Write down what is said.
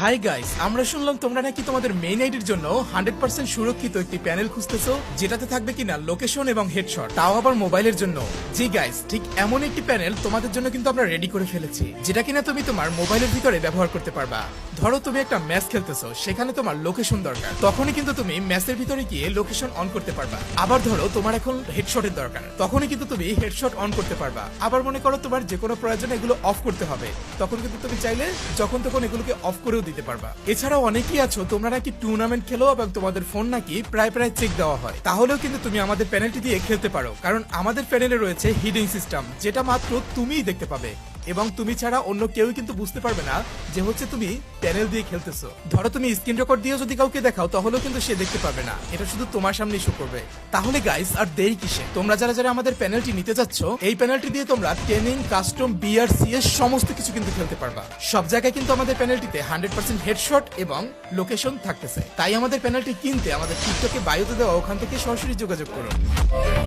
Hi guys, আমরা শুনলাম তোমরা নাকি তোমাদের মেইন আইডির জন্য 100% সুরক্ষিত একটি প্যানেল খুঁজতেছো, যেটাতে থাকবে কিনা লোকেশন এবং হেডশট, তাও আবার মোবাইলের জন্য। জি গাইস, ঠিক এমন একটি প্যানেল তোমাদের জন্য কিন্তু আমরা রেডি করে ফেলেছি, যেটা কিনা তুমি তোমার মোবাইলের ভিতরে ব্যবহার করতে পারবা। ধরো তুমি একটা ম্যাচ খেলতেছো, সেখানে তোমার লোকেশন দরকার, তখনই কিন্তু তুমি ম্যাচের ভিতরে গিয়ে লোকেশন অন করতে পারবা। আবার ধরো তোমার এখন হেডশটের দরকার, তখনই কিন্তু তুমি হেডশট অন করতে পারবা। আবার মনে করো তোমার যে কোনো প্রয়োজনে এগুলো অফ করতে হবে, তখন কিন্তু তুমি চাইলে যখন তখন এগুলোকে অফ করেও দিতে পারবা। এছাড়াও অনেকেই আছো তোমরা নাকি টুর্নামেন্ট খেলো এবং তোমাদের ফোন নাকি প্রায় চেক দেওয়া হয়, তাহলেও কিন্তু তুমি আমাদের প্যানেলটি দিয়ে খেলতে পারো, কারণ আমাদের প্যানেলে রয়েছে হিডিং সিস্টেম, যেটা মাত্র তুমিই দেখতে পাবে এবং তুমি ছাড়া অন্য কেউ কিন্তু বুঝতে পারবে না যে হচ্ছে তুমি প্যানেল দিয়ে খেলতেছো। ধরো তুমি স্ক্রিন রেকর্ড দিয়ে যদি কাউকে দেখাও, তাহলেও কিন্তু সে দেখতে পারবে না, এটা শুধু তোমার সামনেই শো করবে। তাহলে গাইস আর দেরি কিসে, তোমরা যারা যারা আমাদের প্যানেলটি নিতে যাচ্ছ, এই প্যানেলটি দিয়ে তোমরা ট্রেনিং, কাস্টম, বিআরসিএস সমস্ত কিছু কিন্তু খেলতে পারবা। সব জায়গায় কিন্তু আমাদের প্যানেলটিতে 100% হেডশট এবং লোকেশন থাকতেছে। তাই আমাদের প্যানেলটি কিনতে আমাদের টিকটকে বায়োতে দেওয়া ওখান থেকে সরাসরি যোগাযোগ করুন।